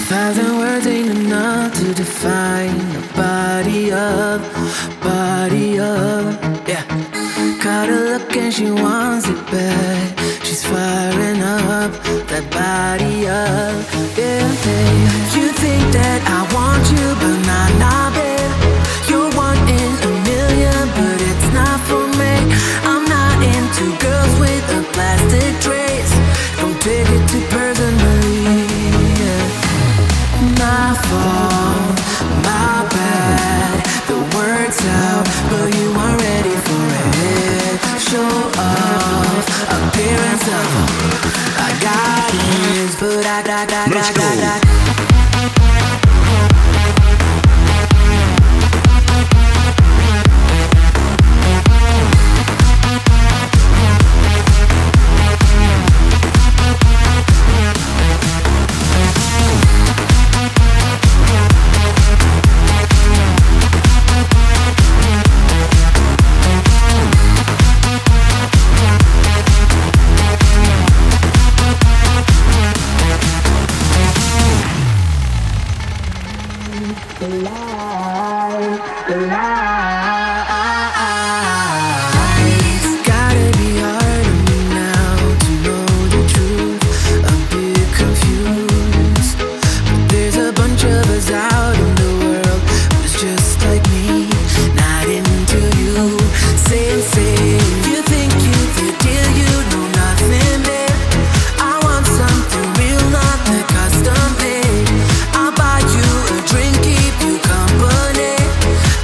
thousand words ain't enough to define a body of, yeah. Caught her look and she wants it back. She's firing up that body up, yeah, babe. You think that I want you, but nah, babe. You're one in a million, but it's not for me. I'm not into girls with a plastic trace. Don't take it too personally, yeah. My fault, my bad. The word's out, but you aren't ready for it. Show off, appearance of I got it, but I got.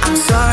I'm sorry.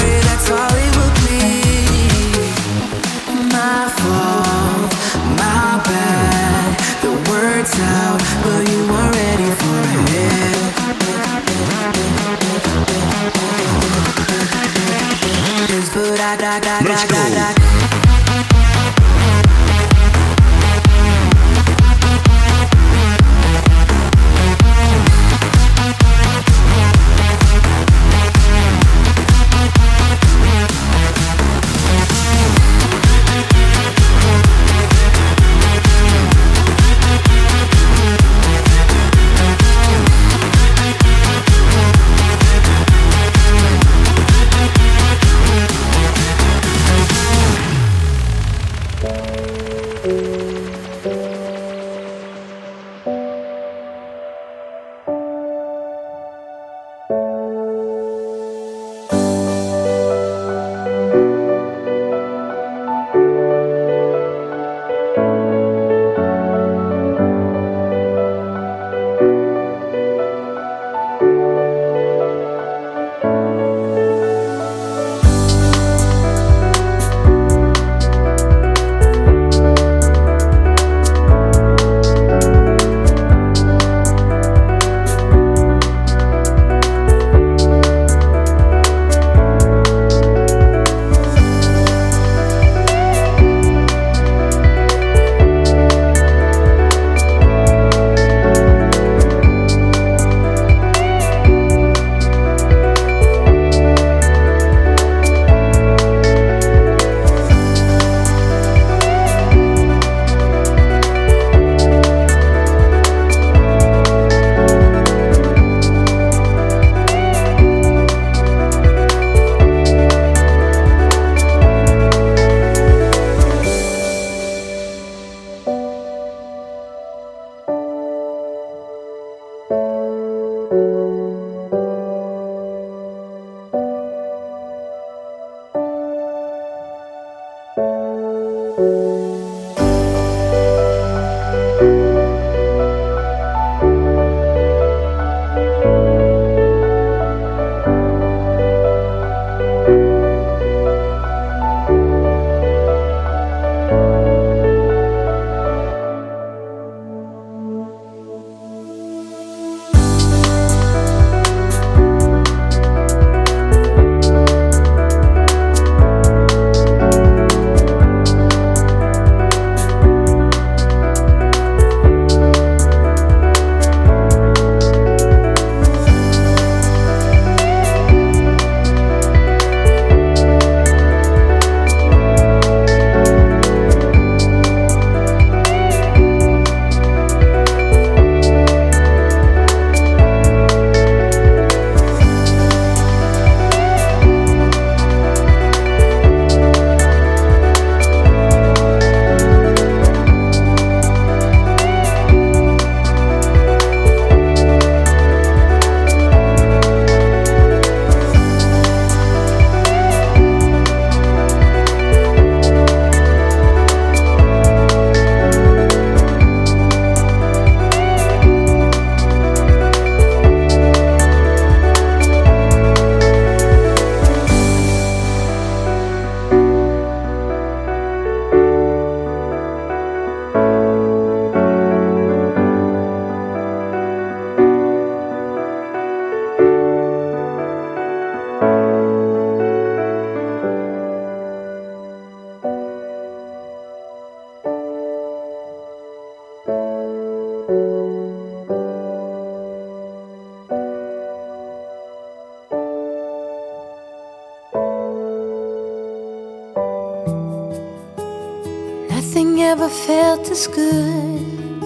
never felt as good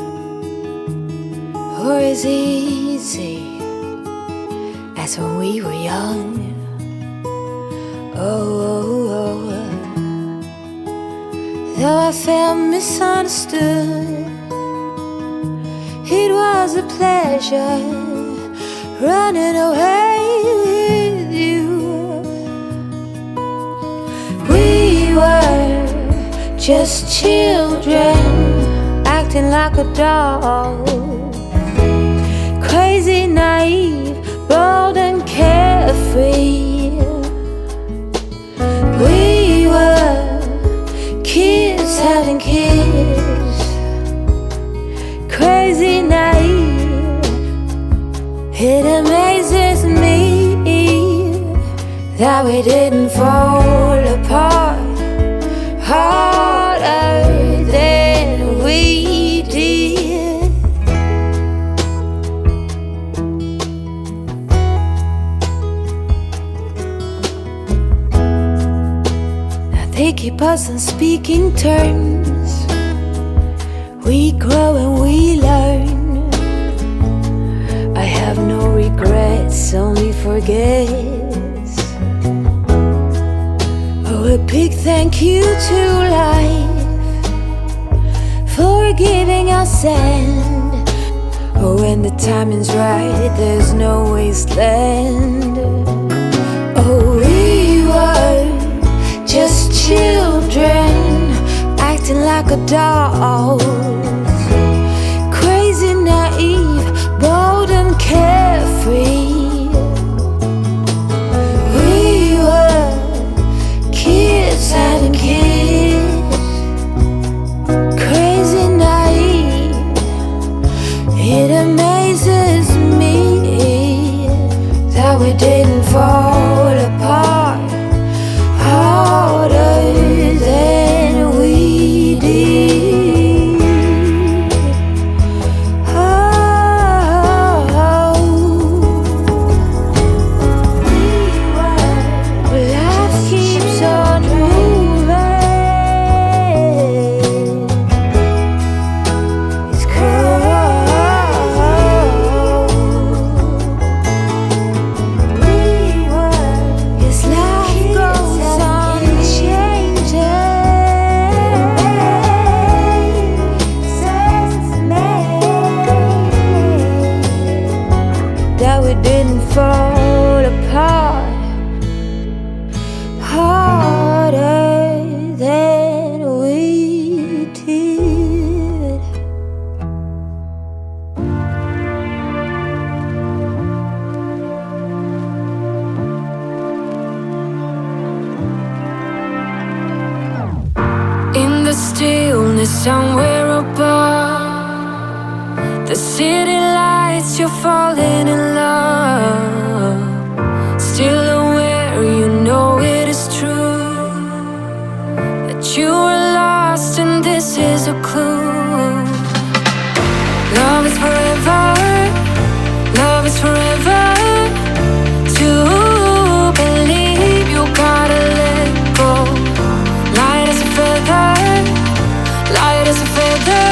or as easy as when we were young. Oh, though I felt misunderstood, it was a pleasure running away with you. We were just children acting like adults, crazy, naive, bold and carefree. We were kids having kids, crazy, naive. It amazes me that we didn't fall apart harder than we did. Now they keep us on speaking terms. We grow and we learn. I have no regrets, only forgets. Oh, a big thank you to life for giving us sand. Oh, when the timing's right, there's no wasteland. Oh, we were just children acting like adults, crazy, naive, bold and carefree. We were kids having kids, crazy, naive. It amazes me that we didn't fall apart harder than we did. Life keeps on moving. It's cold. Yes, life goes on changing. That we didn't fall apart harder than we did. In the stillness somewhere above the city lights, you're falling in love. Still aware, you know it is true that you were lost and this is a clue. Love is forever, love is forever. To believe you gotta let go. Light as a feather, light as a feather.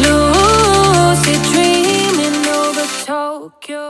Lucid dreaming over Tokyo.